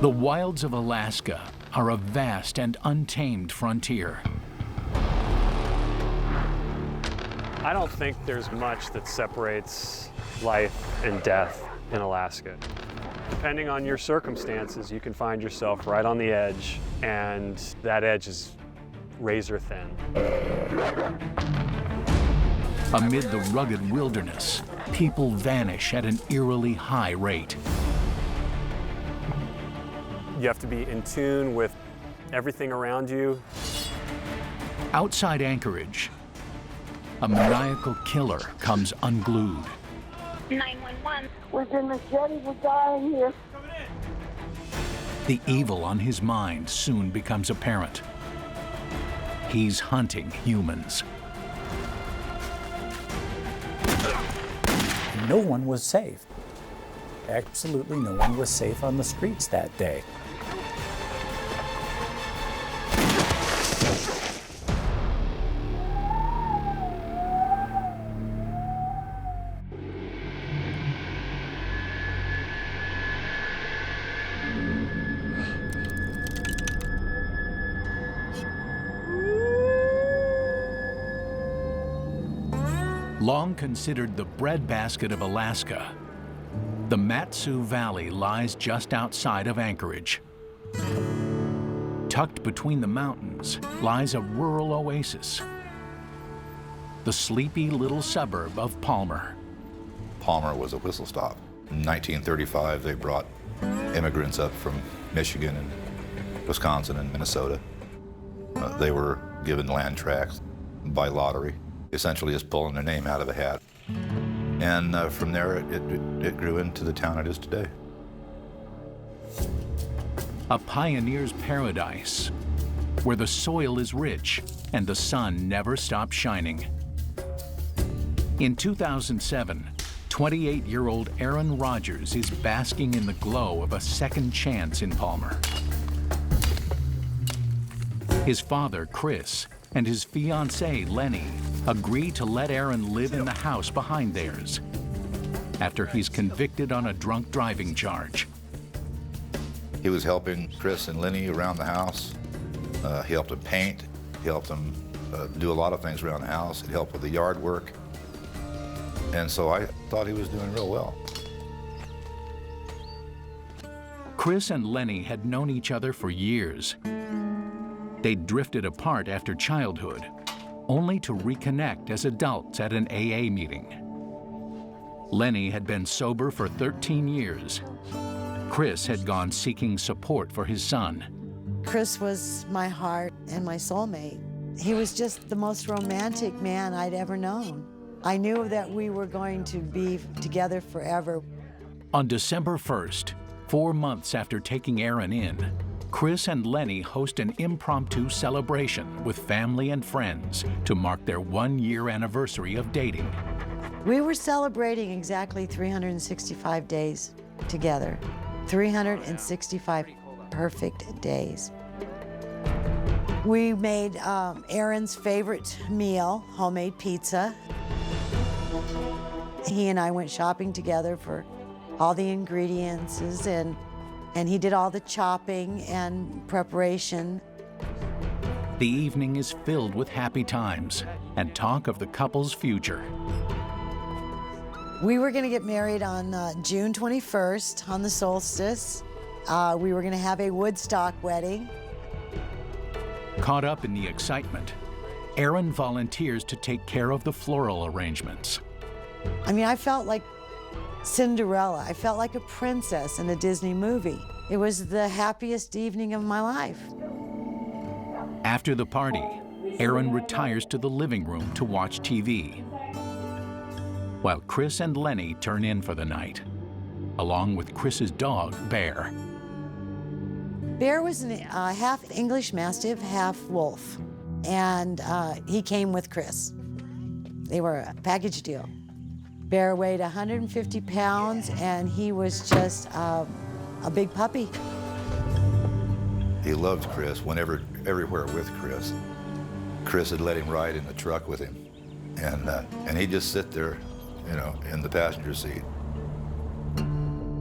The wilds of Alaska are a vast and untamed frontier. I don't think there's much that separates life and death in Alaska. Depending on your circumstances, you can find yourself right on the edge, and that edge is razor thin. Amid the rugged wilderness, people vanish at an eerily high rate. You have to be in tune with everything around you. Outside Anchorage, a maniacal killer comes unglued. 911. Within Machete, we're dying here. The evil on his mind soon becomes apparent. He's hunting humans. No one was safe. Absolutely no one was safe on the streets that day. Long considered the breadbasket of Alaska, the Mat-Su Valley lies just outside of Anchorage. Tucked between the mountains lies a rural oasis, the sleepy little suburb of Palmer. Palmer was a whistle stop. In 1935, they brought immigrants up from Michigan and Wisconsin and Minnesota. They were given land tracts by lottery, essentially just pulling their name out of a hat. And from there, it grew into the town it is today. A pioneer's paradise, where the soil is rich and the sun never stops shining. In 2007, 28-year-old Aaron Rodgers is basking in the glow of a second chance in Palmer. His father, Chris, and his fiancée, Lenny, agree to let Aaron live in the house behind theirs after he's convicted on a drunk driving charge. He was helping Chris and Lenny around the house. He helped them paint. He helped them do a lot of things around the house. He helped with the yard work. And so I thought he was doing real well. Chris and Lenny had known each other for years. They'd drifted apart after childhood, only to reconnect as adults at an AA meeting. Lenny had been sober for 13 years. Chris had gone seeking support for his son. Chris was my heart and my soulmate. He was just the most romantic man I'd ever known. I knew that we were going to be together forever. On December 1st, 4 months after taking Aaron in, Chris and Lenny host an impromptu celebration with family and friends to mark their 1-year anniversary of dating. We were celebrating exactly 365 days together. 365 perfect days. We made Aaron's favorite meal, homemade pizza. He and I went shopping together for all the ingredients, and he did all the chopping and preparation. The evening is filled with happy times and talk of the couple's future. We were going to get married on June 21st on the solstice. We were going to have a Woodstock wedding. Caught up in the excitement, Aaron volunteers to take care of the floral arrangements. I mean, I felt like Cinderella. I felt like a princess in a Disney movie. It was the happiest evening of my life. After the party, Aaron retires to the living room to watch TV, while Chris and Lenny turn in for the night, along with Chris's dog, Bear. Bear was a half English mastiff, half wolf, and he came with Chris. They were a package deal. Bear weighed 150 pounds, and he was just a big puppy. He loved Chris, everywhere with Chris. Chris had let him ride in the truck with him, and he'd just sit there, in the passenger seat.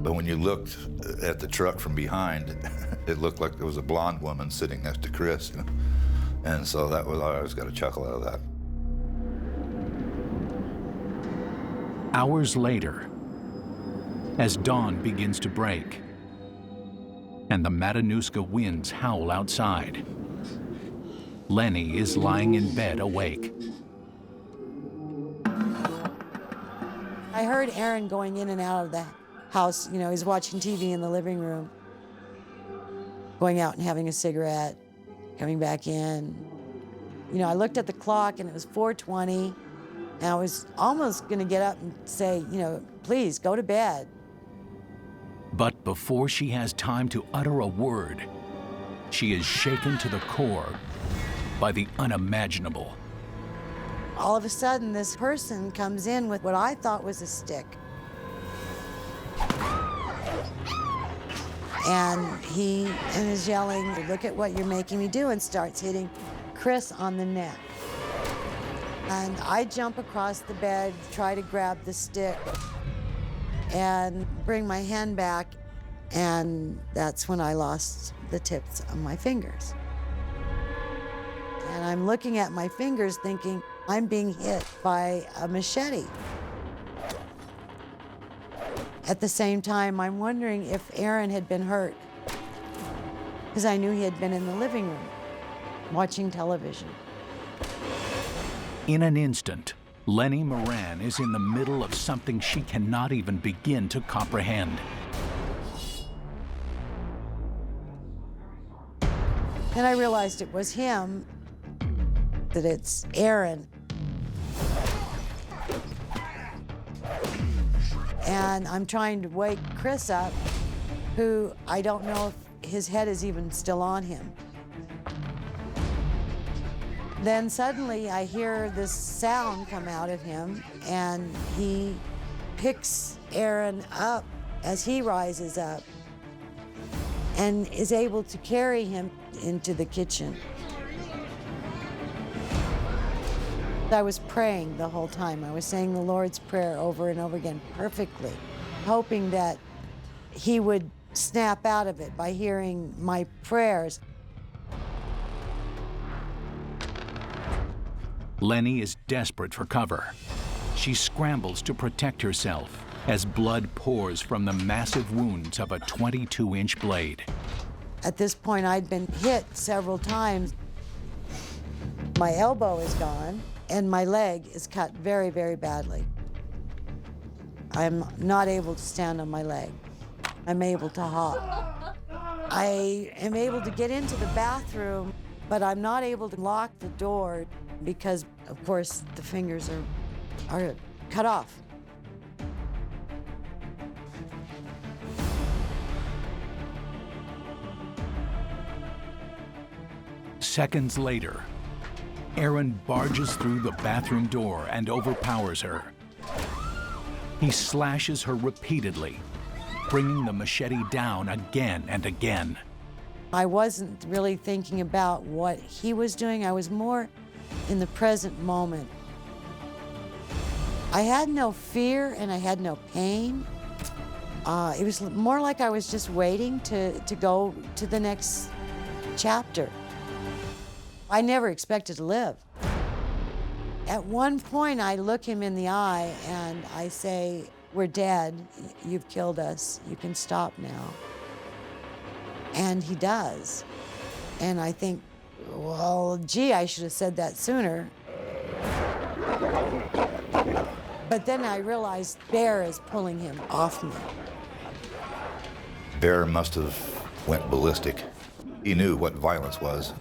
But when you looked at the truck from behind, it looked like there was a blonde woman sitting next to Chris. You know? And so that was, I always got a chuckle out of that. Hours later, as dawn begins to break and the Matanuska winds howl outside, Lenny is lying in bed awake. I heard Aaron going in and out of the house. You know, he's watching TV in the living room, going out and having a cigarette, coming back in. You know, I looked at the clock and it was 4:20, and I was almost gonna get up and say, you know, please go to bed. But before she has time to utter a word, she is shaken to the core by the unimaginable. All of a sudden, this person comes in with what I thought was a stick. And he is yelling, "Look at what you're making me do," and starts hitting Chris on the neck. And I jump across the bed, try to grab the stick, and bring my hand back, and that's when I lost the tips of my fingers. And I'm looking at my fingers thinking, I'm being hit by a machete. At the same time, I'm wondering if Aaron had been hurt, because I knew he had been in the living room watching television. In an instant, Lenny Moran is in the middle of something she cannot even begin to comprehend. Then I realized it was him, that it's Aaron. And I'm trying to wake Chris up, who I don't know if his head is even still on him. Then suddenly I hear this sound come out of him, and he picks Aaron up as he rises up and is able to carry him into the kitchen. I was praying the whole time. I was saying the Lord's Prayer over and over again perfectly, hoping that he would snap out of it by hearing my prayers. Lenny is desperate for cover. She scrambles to protect herself as blood pours from the massive wounds of a 22-inch blade. At this point, I'd been hit several times. My elbow is gone, and my leg is cut very, very badly. I'm not able to stand on my leg. I'm able to hop. I am able to get into the bathroom, but I'm not able to lock the door because, of course, the fingers are cut off. Seconds later, Aaron barges through the bathroom door and overpowers her. He slashes her repeatedly, bringing the machete down again and again. I wasn't really thinking about what he was doing. I was more in the present moment. I had no fear and I had no pain. It was more like I was just waiting to go to the next chapter. I never expected to live. At one point, I look him in the eye and I say, "We're dead. You've killed us. You can stop now." And he does. And I think, well, gee, I should have said that sooner. But then I realized Bear is pulling him off me. Bear must have went ballistic. He knew what violence was.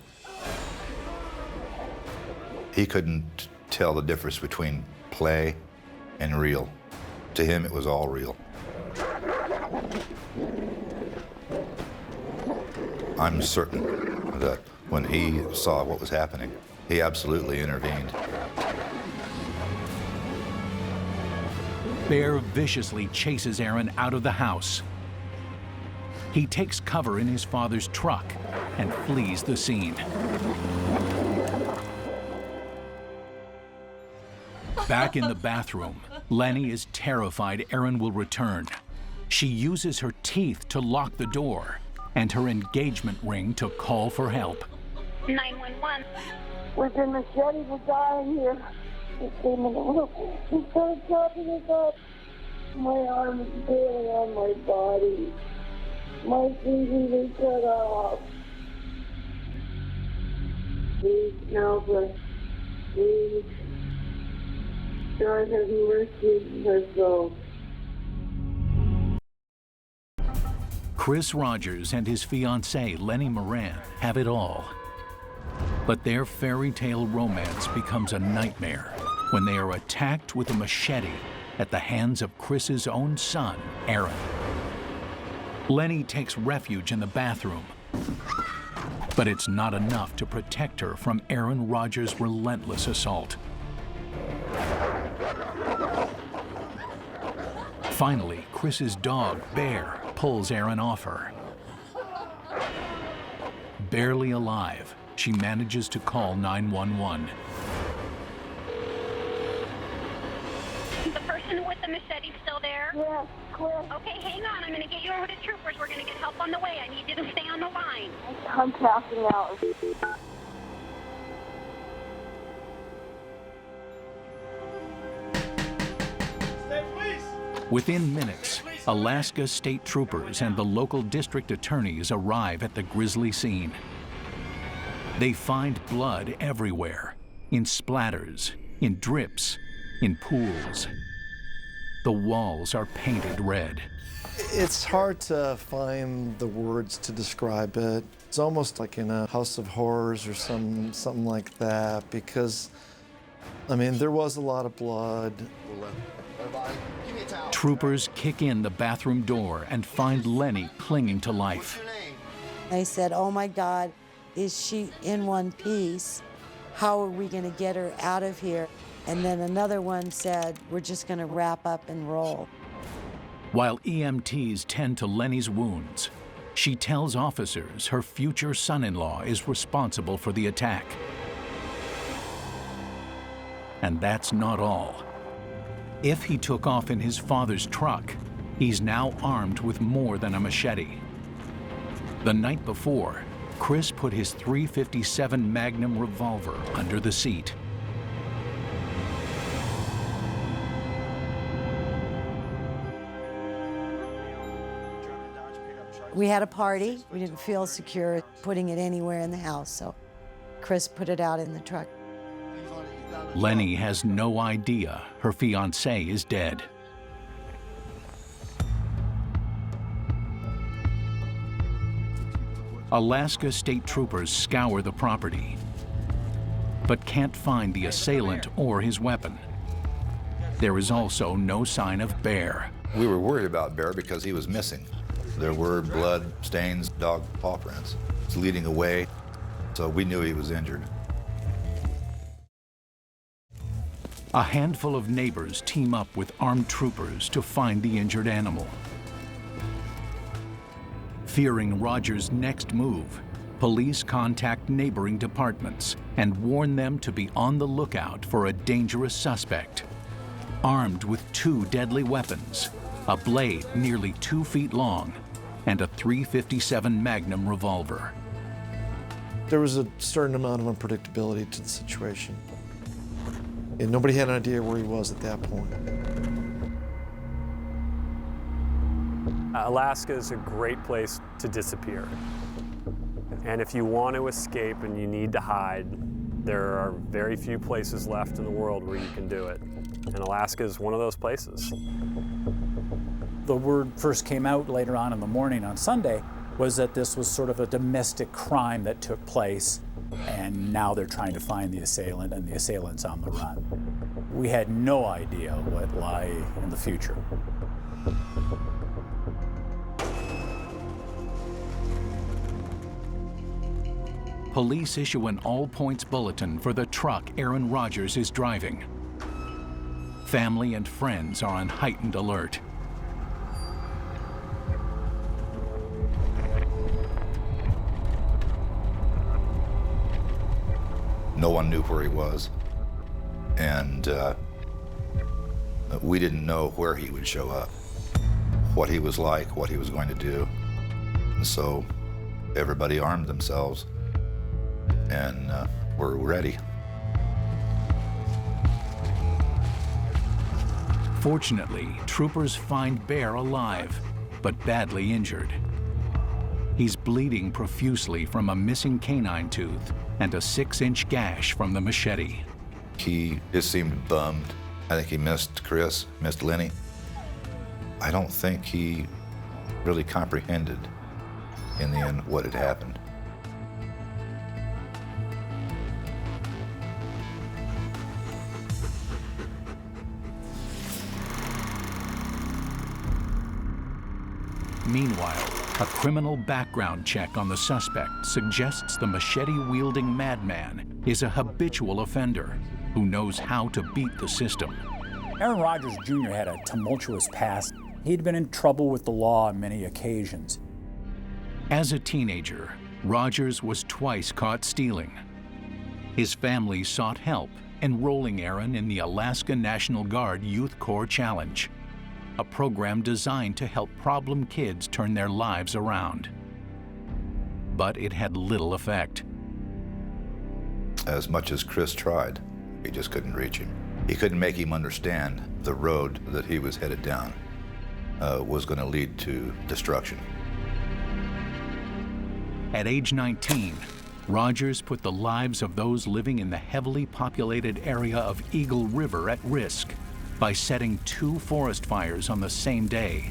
He couldn't tell the difference between play and real. To him, it was all real. I'm certain that when he saw what was happening, he absolutely intervened. Bear viciously chases Aaron out of the house. He takes cover in his father's truck and flees the scene. Back in the bathroom, Lenny is terrified Aaron will return. She uses her teeth to lock the door and her engagement ring to call for help. 911. Was in Machete was dying here. He came in the room. He started chopping us up. My arm is barely on my body. My fingers are cut off. Please help us. Please. God have mercy on us all. Chris Rodgers and his fiancée, Lenny Moran, have it all. But their fairy tale romance becomes a nightmare when they are attacked with a machete at the hands of Chris's own son, Aaron. Lenny takes refuge in the bathroom, but it's not enough to protect her from Aaron Rodgers' relentless assault. Finally, Chris's dog, Bear, pulls Aaron off her. Barely alive, she manages to call 911. The person with the machete still there? Yes, clear. Okay, hang on. I'm going to get you over to troopers. We're going to get help on the way. I need you to stay on the line. I'm passing out. Within minutes, Alaska state troopers and the local district attorneys arrive at the grisly scene. They find blood everywhere, in splatters, in drips, in pools. The walls are painted red. It's hard to find the words to describe it. It's almost like in a house of horrors or something like that, because, I mean, there was a lot of blood. Troopers kick in the bathroom door and find Lenny clinging to life. I said, oh my God, is she in one piece? How are we gonna get her out of here? And then another one said, we're just gonna wrap up and roll. While EMTs tend to Lenny's wounds, she tells officers her future son-in-law is responsible for the attack. And that's not all. If he took off in his father's truck, he's now armed with more than a machete. The night before, Chris put his .357 Magnum revolver under the seat. We had a party. We didn't feel secure putting it anywhere in the house, so Chris put it out in the truck. Lenny has no idea her fiancé is dead. Alaska state troopers scour the property, but can't find the assailant or his weapon. There is also no sign of Bear. We were worried about Bear because he was missing. There were blood stains, dog paw prints. It's leading away, so we knew he was injured. A handful of neighbors team up with armed troopers to find the injured animal. Fearing Rodgers' next move, police contact neighboring departments and warn them to be on the lookout for a dangerous suspect. Armed with 2 deadly weapons, a blade nearly 2 feet long, and a .357 Magnum revolver. There was a certain amount of unpredictability to the situation. And nobody had an idea where he was at that point. Alaska is a great place to disappear. And if you want to escape and you need to hide, there are very few places left in the world where you can do it. And Alaska is one of those places. The word first came out later on in the morning on Sunday was that this was sort of a domestic crime that took place, and now they're trying to find the assailant, and the assailant's on the run. We had no idea what lay in the future. Police issue an all-points bulletin for the truck Aaron Rodgers is driving. Family and friends are on heightened alert. No one knew where he was, and we didn't know where he would show up. what he was like, what he was going to do. And so everybody armed themselves and were ready. Fortunately, troopers find Bear alive, but badly injured. He's bleeding profusely from a missing canine tooth and a 6-inch gash from the machete. He just seemed bummed. I think he missed Chris, missed Lenny. I don't think he really comprehended in the end what had happened. Meanwhile, a criminal background check on the suspect suggests the machete-wielding madman is a habitual offender who knows how to beat the system. Aaron Rodgers Jr. had a tumultuous past. He'd been in trouble with the law on many occasions. As a teenager, Rodgers was twice caught stealing. His family sought help, enrolling Aaron in the Alaska National Guard Youth Corps Challenge, a program designed to help problem kids turn their lives around. But it had little effect. As much as Chris tried, he just couldn't reach him. He couldn't make him understand the road that he was headed down was going to lead to destruction. At age 19, Rodgers put the lives of those living in the heavily populated area of Eagle River at risk by setting 2 forest fires on the same day.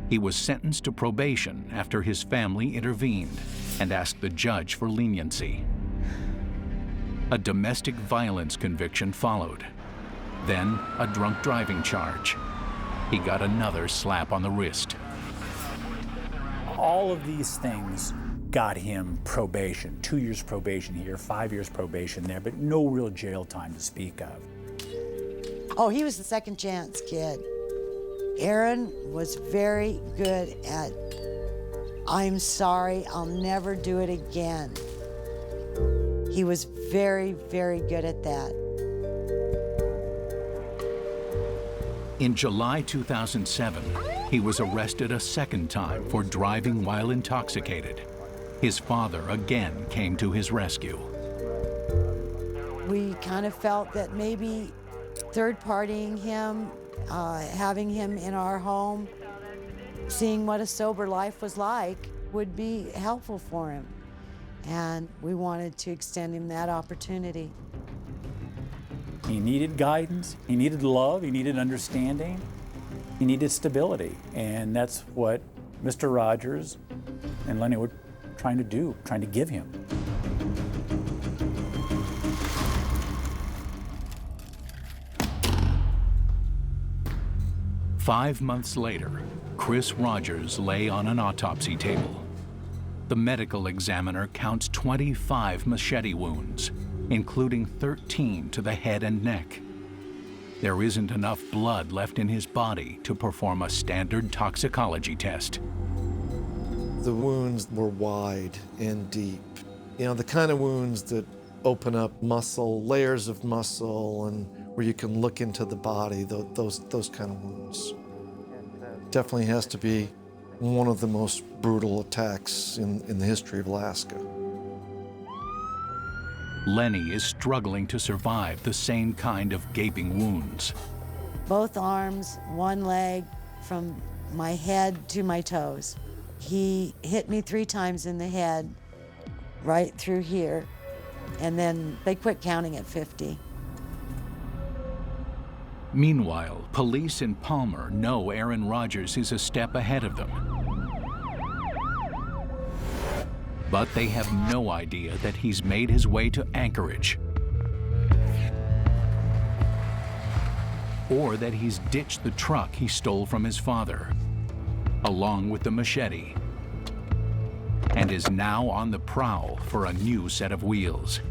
He was sentenced to probation after his family intervened and asked the judge for leniency. A domestic violence conviction followed, then a drunk driving charge. He got another slap on the wrist. All of these things got him probation, 2 years probation here, 5 years probation there, but no real jail time to speak of. Oh, he was the second chance kid. Aaron was very good at, I'm sorry, I'll never do it again. He was very, very good at that. In July 2007, he was arrested a second time for driving while intoxicated. His father again came to his rescue. We kind of felt that maybe third-partying him, having him in our home, seeing what a sober life was like, would be helpful for him. And we wanted to extend him that opportunity. He needed guidance, he needed love, he needed understanding, he needed stability. And that's what Mr. Rodgers and Lenny were trying to do, trying to give him. "5 months later, Chris Rodgers lay on an autopsy table. The medical examiner counts 25 machete wounds, including 13 to the head and neck. There isn't enough blood left in his body to perform a standard toxicology test. The wounds were wide and deep. You know, the kind of wounds that open up muscle, layers of muscle, and where you can look into the body, those kind of wounds. Definitely has to be one of the most brutal attacks in the history of Alaska. Lenny is struggling to survive the same kind of gaping wounds. Both arms, one leg, from my head to my toes. He hit me 3 times in the head, right through here, and then they quit counting at 50. Meanwhile, police in Palmer know Aaron Rodgers is a step ahead of them. But they have no idea that he's made his way to Anchorage, or that he's ditched the truck he stole from his father, along with the machete, and is now on the prowl for a new set of wheels.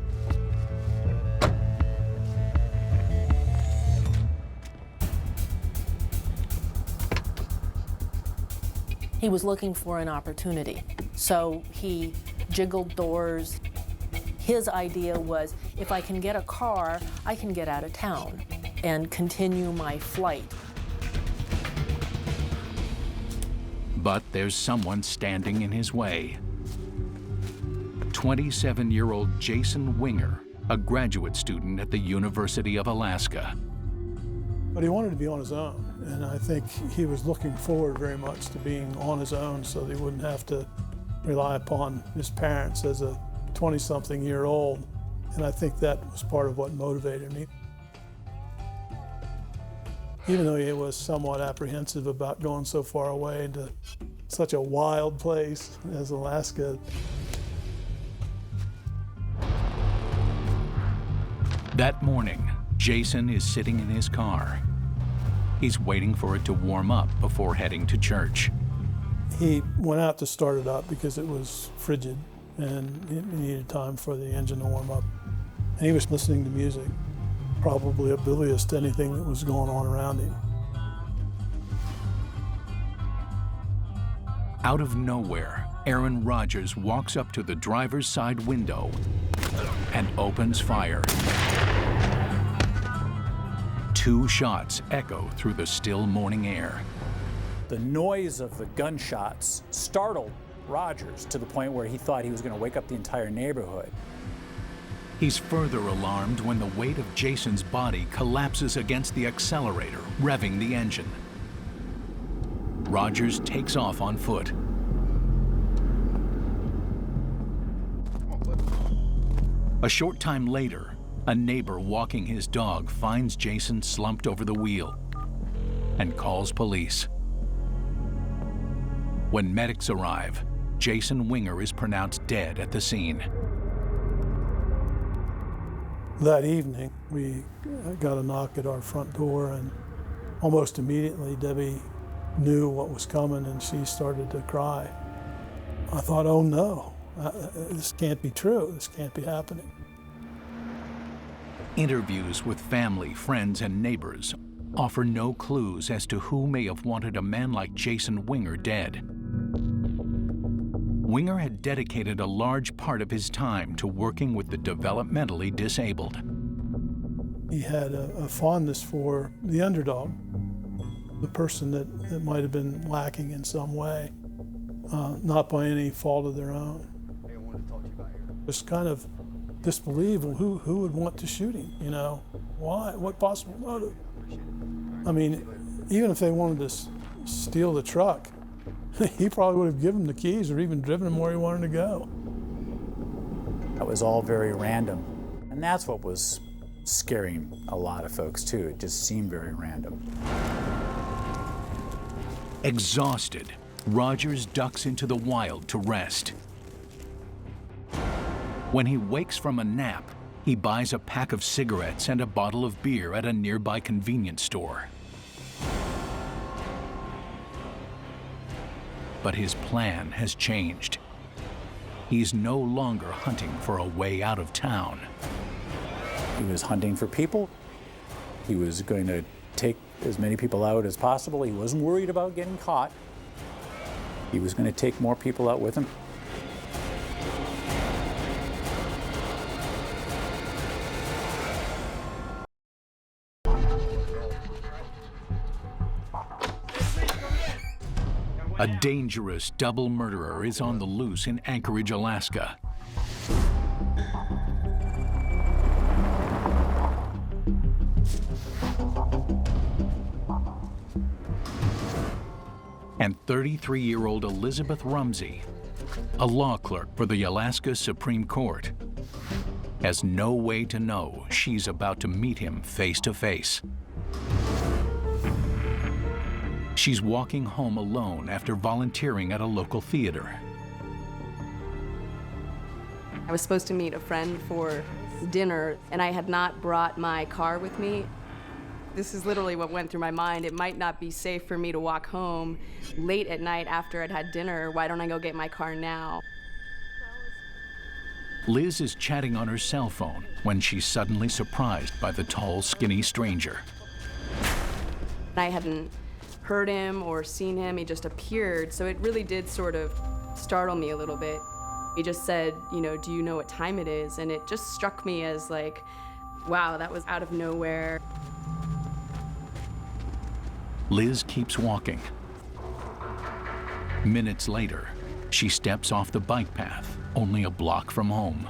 He was looking for an opportunity, so he jiggled doors. His idea was, if I can get a car, I can get out of town and continue my flight. But there's someone standing in his way. 27-year-old Jason Winger, a graduate student at the University of Alaska. But he wanted to be on his own, and I think he was looking forward very much to being on his own so that he wouldn't have to rely upon his parents as a 20-something-year-old, and I think that was part of what motivated me. Even though he was somewhat apprehensive about going so far away into such a wild place as Alaska. That morning, Jason is sitting in his car. He's waiting for it to warm up before heading to church. He went out to start it up because it was frigid and he needed time for the engine to warm up. And he was listening to music, probably oblivious to anything that was going on around him. Out of nowhere, Aaron Rodgers walks up to the driver's side window and opens fire. 2 shots echo through the still morning air. The noise of the gunshots startled Rodgers to the point where he thought he was going to wake up the entire neighborhood. He's further alarmed when the weight of Jason's body collapses against the accelerator, revving the engine. Rodgers takes off on foot. A short time later, a neighbor walking his dog finds Jason slumped over the wheel and calls police. When medics arrive, Jason Winger is pronounced dead at the scene. That evening, we got a knock at our front door, and almost immediately Debbie knew what was coming and she started to cry. I thought, oh no, this can't be true, this can't be happening. Interviews with family, friends, and neighbors offer no clues as to who may have wanted a man like Jason Winger dead. Winger had dedicated a large part of his time to working with the developmentally disabled. He had a fondness for the underdog, the person that might have been lacking in some way, not by any fault of their own. Just kind of disbelieve, well, who would want to shoot him? You know, why? What possible motive? I mean, even if they wanted to steal the truck, he probably would have given him the keys or even driven him where he wanted to go. That was all very random. And that's what was scaring a lot of folks too. It just seemed very random. Exhausted, Rodgers ducks into the wild to rest. When he wakes from a nap, he buys a pack of cigarettes and a bottle of beer at a nearby convenience store. But his plan has changed. He's no longer hunting for a way out of town. He was hunting for people. He was going to take as many people out as possible. He wasn't worried about getting caught. He was going to take more people out with him. A dangerous double murderer is on the loose in Anchorage, Alaska. And 33-year-old Elizabeth Rumsey, a law clerk for the Alaska Supreme Court, has no way to know she's about to meet him face to face. She's walking home alone after volunteering at a local theater. I was supposed to meet a friend for dinner, and I had not brought my car with me. This is literally what went through my mind. It might not be safe for me to walk home late at night after I'd had dinner. Why don't I go get my car now? Liz is chatting on her cell phone when she's suddenly surprised by the tall, skinny stranger. I hadn't heard him or seen him, he just appeared, so it really did sort of startle me a little bit. He just said, you know, do you know what time it is? And it just struck me as like, wow, that was out of nowhere. Liz keeps walking. Minutes later, she steps off the bike path, only a block from home.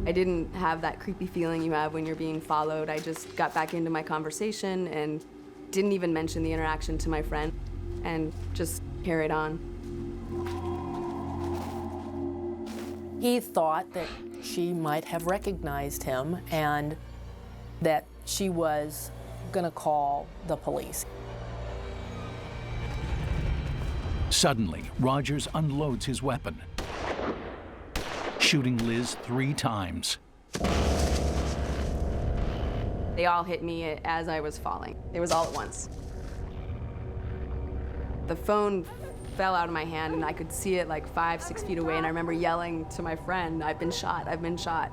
I didn't have that creepy feeling you have when you're being followed. I just got back into my conversation and didn't even mention the interaction to my friend and just carried on. He thought that she might have recognized him and that she was going to call the police. Suddenly, Rodgers unloads his weapon, shooting Liz 3 times. They all hit me as I was falling. It was all at once. The phone fell out of my hand and I could see it like 5-6 feet away, and I remember yelling to my friend, "I've been shot, I've been shot."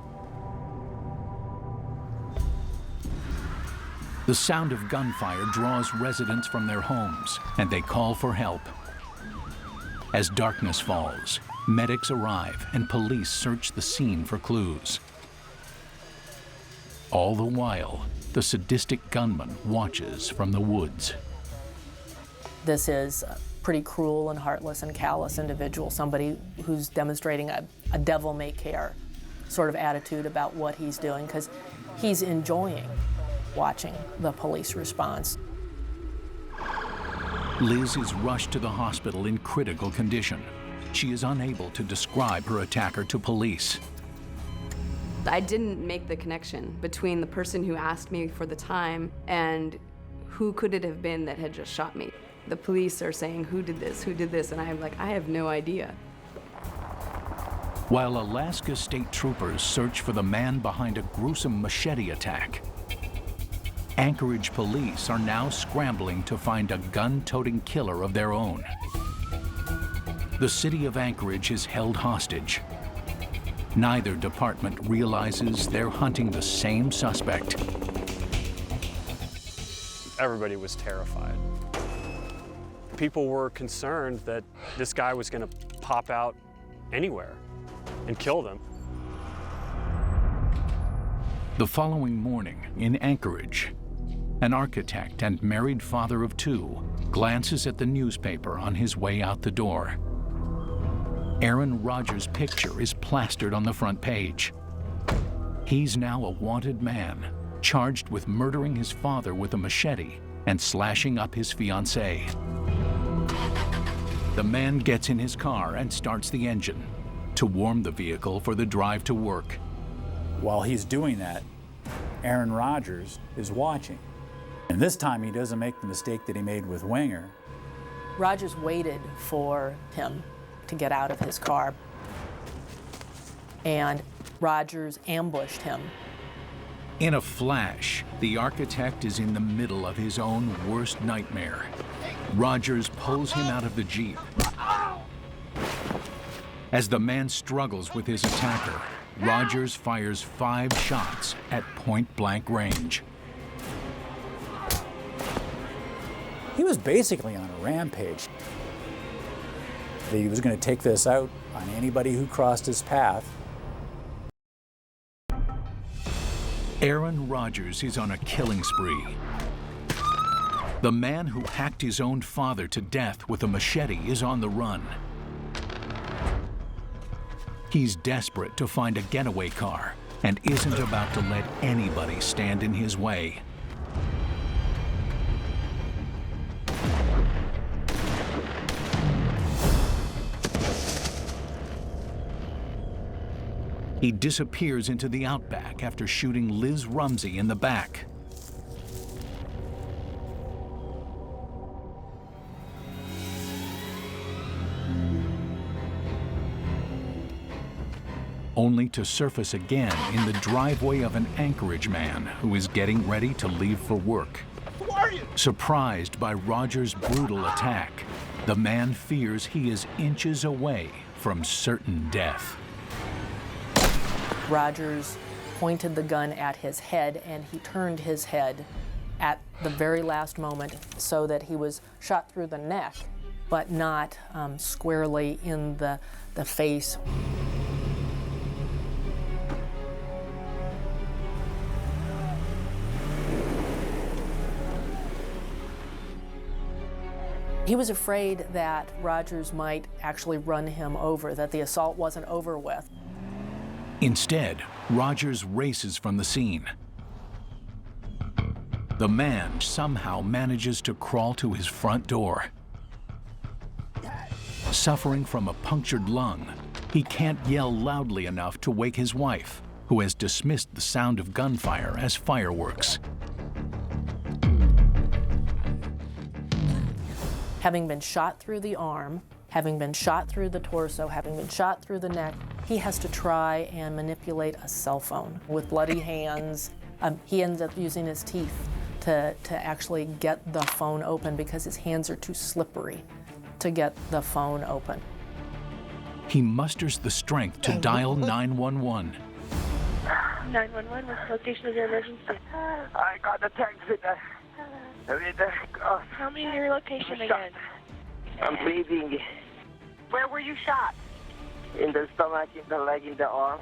The sound of gunfire draws residents from their homes, and they call for help. As darkness falls, medics arrive and police search the scene for clues. All the while, the sadistic gunman watches from the woods. This is a pretty cruel and heartless and callous individual, somebody who's demonstrating a devil-may-care sort of attitude about what he's doing, because he's enjoying watching the police response. Liz is rushed to the hospital in critical condition. She is unable to describe her attacker to police. I didn't make the connection between the person who asked me for the time and who could it have been that had just shot me. The police are saying, who did this? And I'm like, I have no idea. While Alaska state troopers search for the man behind a gruesome machete attack, Anchorage police are now scrambling to find a gun-toting killer of their own. The city of Anchorage is held hostage. Neither department realizes they're hunting the same suspect. Everybody was terrified. People were concerned that this guy was going to pop out anywhere and kill them. The following morning in Anchorage, an architect and married father of 2 glances at the newspaper on his way out the door. Aaron Rodgers' picture is plastered on the front page. He's now a wanted man, charged with murdering his father with a machete and slashing up his fiancée. The man gets in his car and starts the engine to warm the vehicle for the drive to work. While he's doing that, Aaron Rodgers is watching. And this time he doesn't make the mistake that he made with Winger. Rodgers waited for him to get out of his car, and Rodgers ambushed him. In a flash, the architect is in the middle of his own worst nightmare. Rodgers pulls him out of the Jeep. As the man struggles with his attacker, Rodgers fires 5 shots at point-blank range. He was basically on a rampage. He was going to take this out on anybody who crossed his path. Aaron Rodgers is on a killing spree. The man who hacked his own father to death with a machete is on the run. He's desperate to find a getaway car and isn't about to let anybody stand in his way. He disappears into the outback after shooting Liz Rumsey in the back. Only to surface again in the driveway of an Anchorage man who is getting ready to leave for work. Who are you? Surprised by Rodgers' brutal attack, the man fears he is inches away from certain death. Rodgers pointed the gun at his head, and he turned his head at the very last moment so that he was shot through the neck, but not squarely in the face. He was afraid that Rodgers might actually run him over, that the assault wasn't over with. Instead, Rodgers races from the scene. The man somehow manages to crawl to his front door. Suffering from a punctured lung, he can't yell loudly enough to wake his wife, who has dismissed the sound of gunfire as fireworks. Having been shot through the arm, having been shot through the torso, having been shot through the neck, he has to try and manipulate a cell phone with bloody hands. He ends up using his teeth to actually get the phone open because his hands are too slippery to get the phone open. He musters the strength to dial 911. 911, what's the location of your emergency? I got attacked with a Tell me your location again. I'm bleeding. Where were you shot? In the stomach, in the leg, in the arm.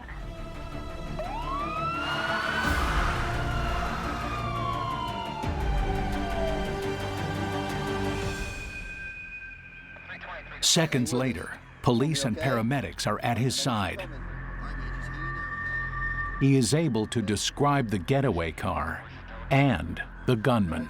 Seconds later, police and paramedics are at his side. He is able to describe the getaway car and the gunman.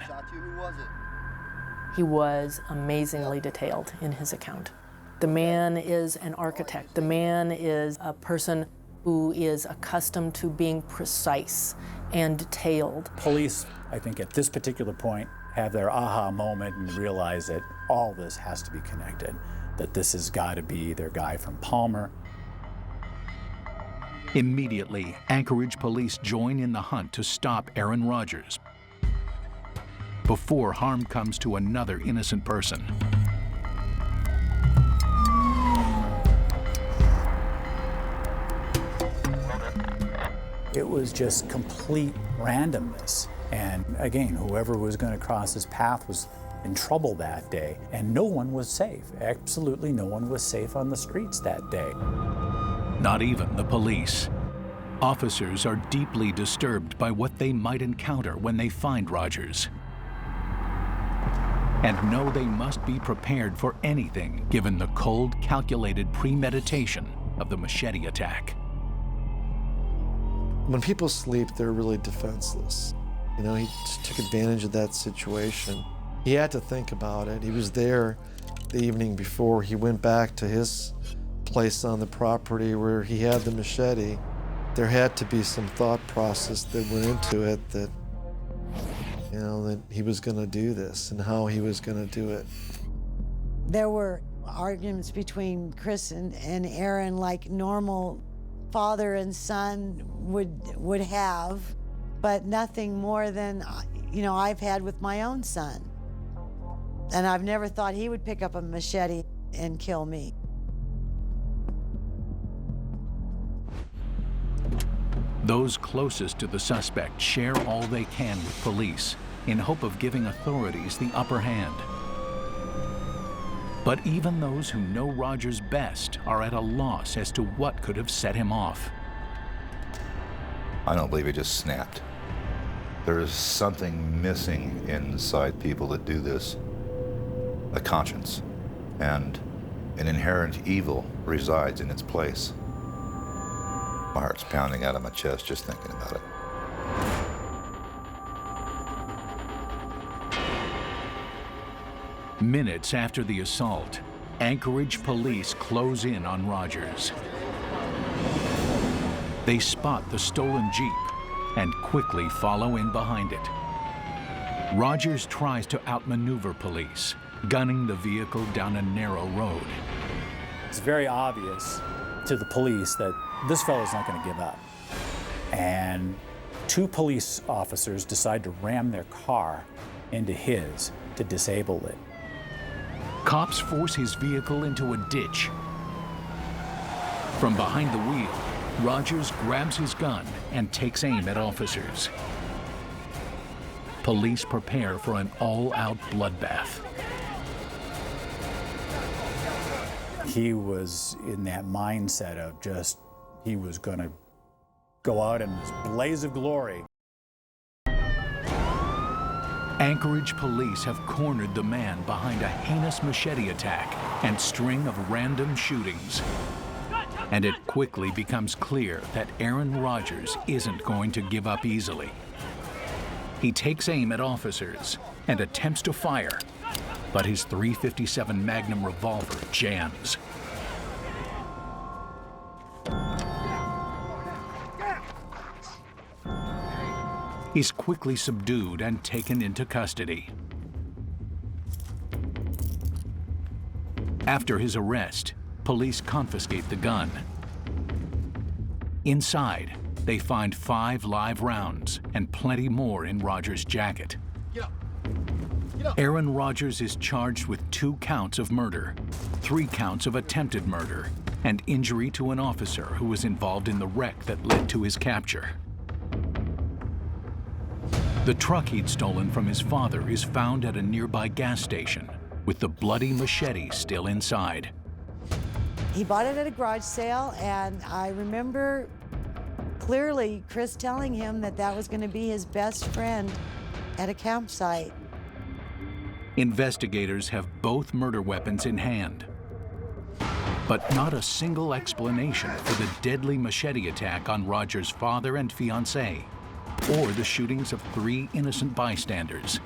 He was amazingly detailed in his account. The man is an architect. The man is a person who is accustomed to being precise and detailed. Police, I think at this particular point, have their aha moment and realize that all this has to be connected, that this has got to be their guy from Palmer. Immediately, Anchorage police join in the hunt to stop Aaron Rodgers before harm comes to another innocent person. It was just complete randomness. And again, whoever was going to cross his path was in trouble that day, and no one was safe. Absolutely no one was safe on the streets that day. Not even the police. Officers are deeply disturbed by what they might encounter when they find Rodgers, and know they must be prepared for anything given the cold, calculated premeditation of the Machete attack. When people sleep, they're really defenseless. You know, he just took advantage of that situation. He had to think about it. He was there the evening before. He went back to his place on the property where he had the machete. There had to be some thought process that went into it that, you know, that he was going to do this and how he was going to do it. There were arguments between Chris and Aaron like normal father and son would have, but nothing more than, you know, I've had with my own son. And I've never thought he would pick up a machete and kill me. Those closest to the suspect share all they can with police in hope of giving authorities the upper hand. But even those who know Rodgers best are at a loss as to what could have set him off. I don't believe he just snapped. There is something missing inside people that do this. A conscience, and an inherent evil resides in its place. My heart's pounding out of my chest just thinking about it. Minutes after the assault, Anchorage police close in on Rodgers. They spot the stolen Jeep and quickly follow in behind it. Rodgers tries to outmaneuver police, gunning the vehicle down a narrow road. It's very obvious to the police that this fellow's not going to give up. And two police officers decide to ram their car into his to disable it. Cops force his vehicle into a ditch. From behind the wheel, Rodgers grabs his gun and takes aim at officers. Police prepare for an all-out bloodbath. He was in that mindset of just, he was going to go out in this blaze of glory. Anchorage police have cornered the man behind a heinous machete attack and string of random shootings. And it quickly becomes clear that Aaron Rodgers isn't going to give up easily. He takes aim at officers and attempts to fire, but his .357 Magnum revolver jams. He's quickly subdued and taken into custody. After his arrest, police confiscate the gun. Inside, they find 5 live rounds and plenty more in Rodgers' jacket. Aaron Rodgers is charged with 2 counts of murder, 3 counts of attempted murder, and injury to an officer who was involved in the wreck that led to his capture. The truck he'd stolen from his father is found at a nearby gas station, with the bloody machete still inside. He bought it at a garage sale, and I remember clearly Chris telling him that that was going to be his best friend at a campsite. Investigators have both murder weapons in hand, but not a single explanation for the deadly machete attack on Rodgers' father and fiancée, or the shootings of 3 innocent bystanders.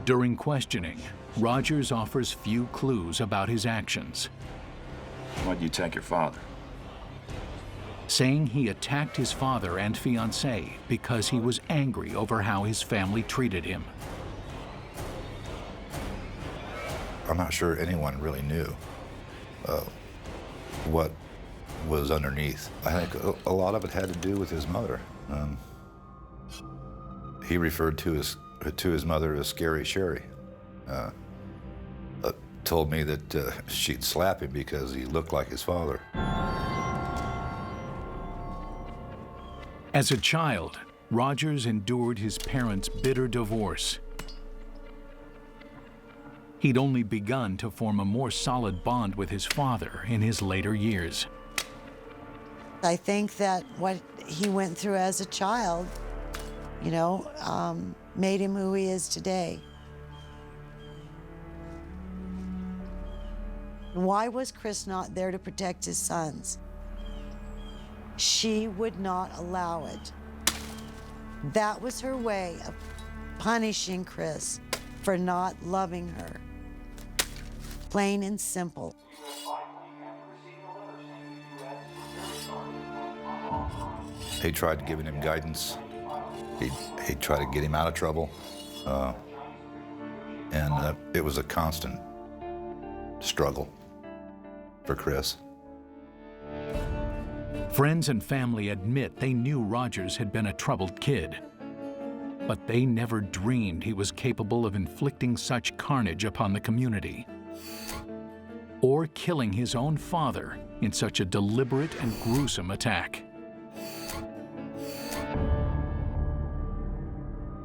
During questioning, Rodgers offers few clues about his actions. Why'd you attack your father? Saying he attacked his father and fiancée because he was angry over how his family treated him. I'm not sure anyone really knew what was underneath. I think a lot of it had to do with his mother. He referred to his mother as Scary Sherry. Told me that she'd slap him because he looked like his father. As a child, Rodgers endured his parents' bitter divorce. He'd only begun to form a more solid bond with his father in his later years. I think that what he went through as a child, made him who he is today. Why was Chris not there to protect his sons? She would not allow it. That was her way of punishing Chris for not loving her. Plain and simple. He tried giving him guidance. He tried to get him out of trouble. And it was a constant struggle for Chris. Friends and family admit they knew Rodgers had been a troubled kid, but they never dreamed he was capable of inflicting such carnage upon the community, or killing his own father in such a deliberate and gruesome attack.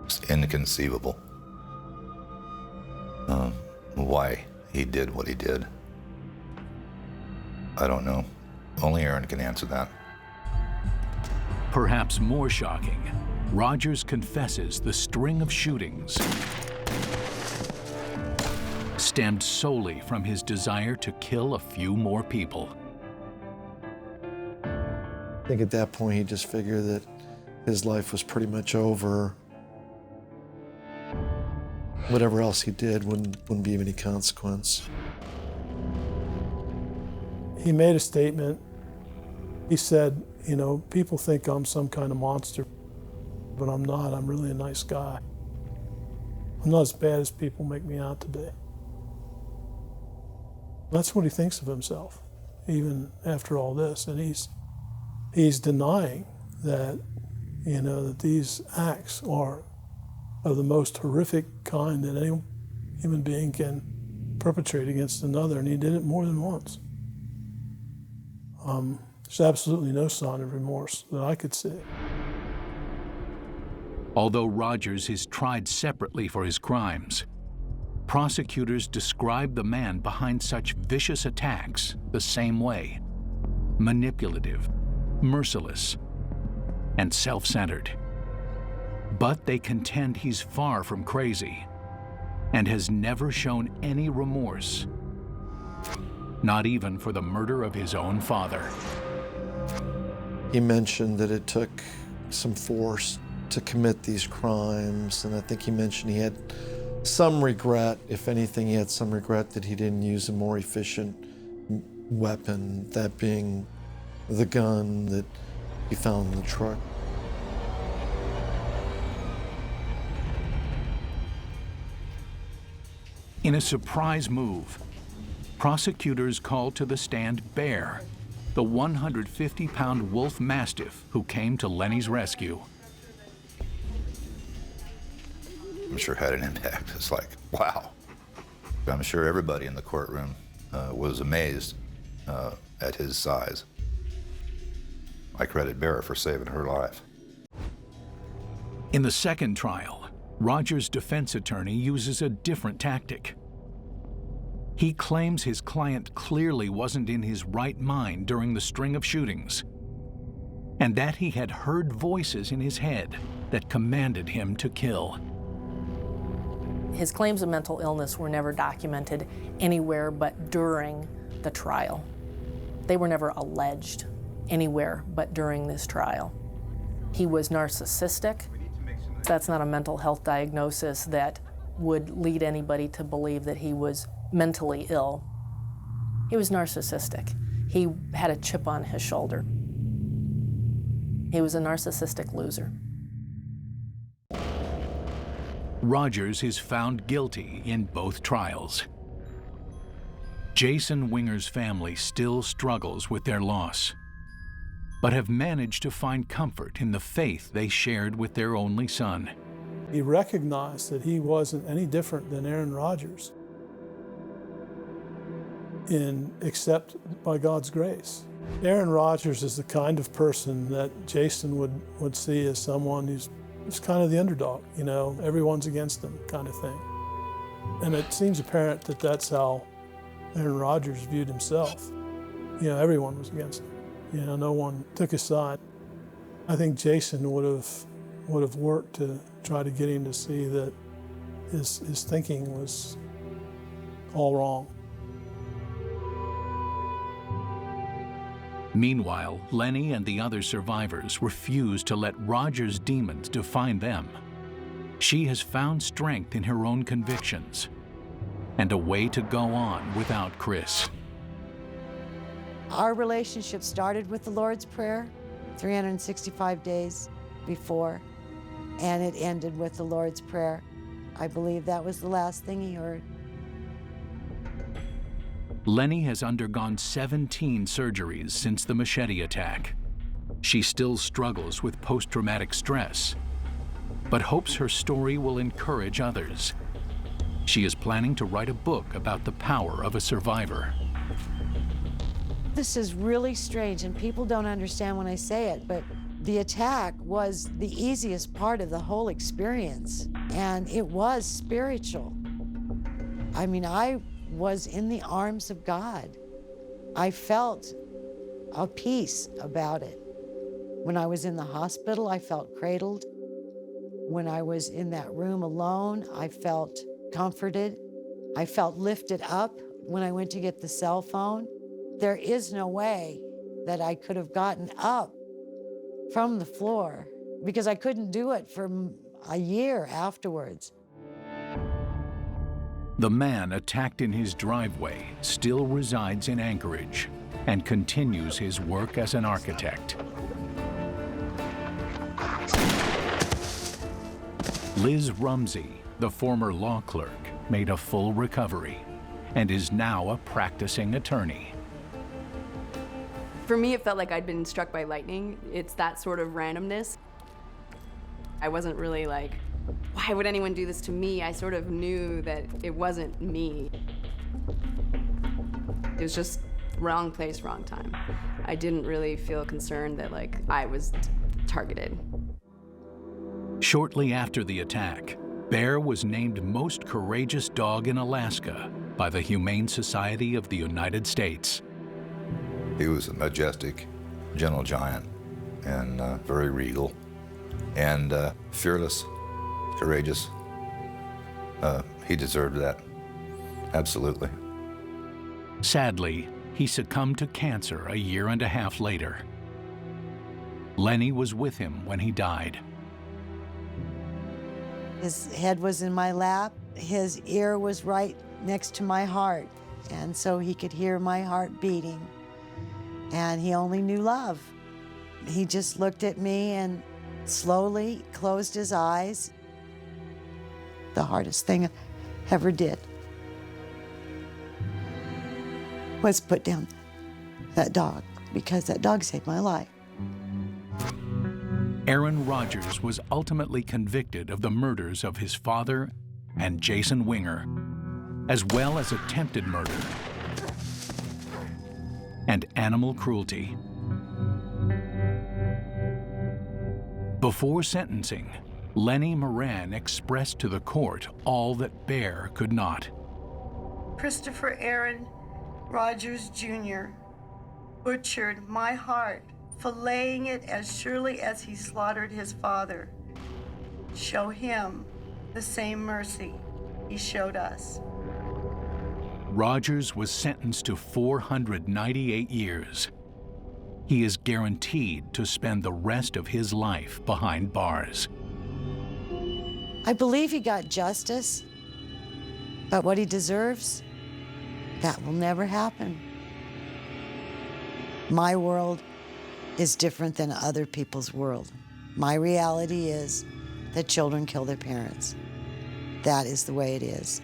It's inconceivable why he did what he did. I don't know. Only Aaron can answer that. Perhaps more shocking, Rodgers confesses the string of shootings stemmed solely from his desire to kill a few more people. I think at that point he just figured that his life was pretty much over. Whatever else he did wouldn't be of any consequence. He made a statement. He said, people think I'm some kind of monster, but I'm not. I'm really a nice guy. I'm not as bad as people make me out to be. That's what he thinks of himself, even after all this. And he's denying that, that these acts are of the most horrific kind that any human being can perpetrate against another, and he did it more than once. There's absolutely no sign of remorse that I could see. Although Rodgers is tried separately for his crimes, prosecutors describe the man behind such vicious attacks the same way: manipulative, merciless, and self-centered. But they contend he's far from crazy and has never shown any remorse, not even for the murder of his own father. He mentioned that it took some force to commit these crimes, and I think he mentioned he had some regret, if anything, he had some regret that he didn't use a more efficient weapon, that being the gun that he found in the truck. In a surprise move, prosecutors called to the stand Bear, the 150-pound wolf mastiff who came to Lenny's rescue. I'm sure had an impact. It's like, wow. I'm sure everybody in the courtroom was amazed at his size. I credit Bear for saving her life. In the second trial, Rodgers' defense attorney uses a different tactic. He claims his client clearly wasn't in his right mind during the string of shootings, and that he had heard voices in his head that commanded him to kill. His claims of mental illness were never documented anywhere but during the trial. They were never alleged anywhere but during this trial. He was narcissistic. That's not a mental health diagnosis that would lead anybody to believe that he was mentally ill. He was narcissistic. He had a chip on his shoulder. He was a narcissistic loser. Rodgers is found guilty in both trials. Jason Winger's family still struggles with their loss, but have managed to find comfort in the faith they shared with their only son. He recognized that he wasn't any different than Aaron Rodgers, except by God's grace. Aaron Rodgers is the kind of person that Jason would see as someone who's kind of the underdog, you know, everyone's against him kind of thing. And it seems apparent that that's how Aaron Rodgers viewed himself. You know, everyone was against him. You know, no one took his side. I think Jason would have worked to try to get him to see that his thinking was all wrong. Meanwhile, Lenny and the other survivors refuse to let Rodgers' demons define them. She has found strength in her own convictions and a way to go on without Chris. Our relationship started with the Lord's Prayer 365 days before, and it ended with the Lord's Prayer. I believe that was the last thing he heard. Lenny has undergone 17 surgeries since the Machete attack. She still struggles with post-traumatic stress, but hopes her story will encourage others. She is planning to write a book about the power of a survivor. This is really strange, and people don't understand when I say it, but the attack was the easiest part of the whole experience, and it was spiritual. I mean, I was in the arms of God. I felt a peace about it. When I was in the hospital, I felt cradled. When I was in that room alone, I felt comforted. I felt lifted up when I went to get the cell phone. There is no way that I could have gotten up from the floor because I couldn't do it for a year afterwards. The man attacked in his driveway still resides in Anchorage and continues his work as an architect. Liz Rumsey, the former law clerk, made a full recovery and is now a practicing attorney. For me, it felt like I'd been struck by lightning. It's that sort of randomness. I wasn't really like, why would anyone do this to me? I sort of knew that it wasn't me. It was just wrong place, wrong time. I didn't really feel concerned that like I was targeted. Shortly after the attack, Bear was named Most Courageous Dog in Alaska by the Humane Society of the United States. He was a majestic, gentle giant, and very regal, and fearless, courageous. He deserved that, absolutely. Sadly, he succumbed to cancer a year and a half later. Lenny was with him when he died. His head was in my lap. His ear was right next to my heart, and so he could hear my heart beating. And he only knew love. He just looked at me and slowly closed his eyes. The hardest thing I ever did was put down that dog, because that dog saved my life. Aaron Rodgers was ultimately convicted of the murders of his father and Jason Winger, as well as attempted murder and animal cruelty. Before sentencing, Lenny Moran expressed to the court all that Bear could not. Christopher Aaron Rodgers Jr. butchered my heart, filleting it as surely as he slaughtered his father. Show him the same mercy he showed us. Rodgers was sentenced to 498 years. He is guaranteed to spend the rest of his life behind bars. I believe he got justice, but what he deserves, that will never happen. My world is different than other people's world. My reality is that children kill their parents. That is the way it is.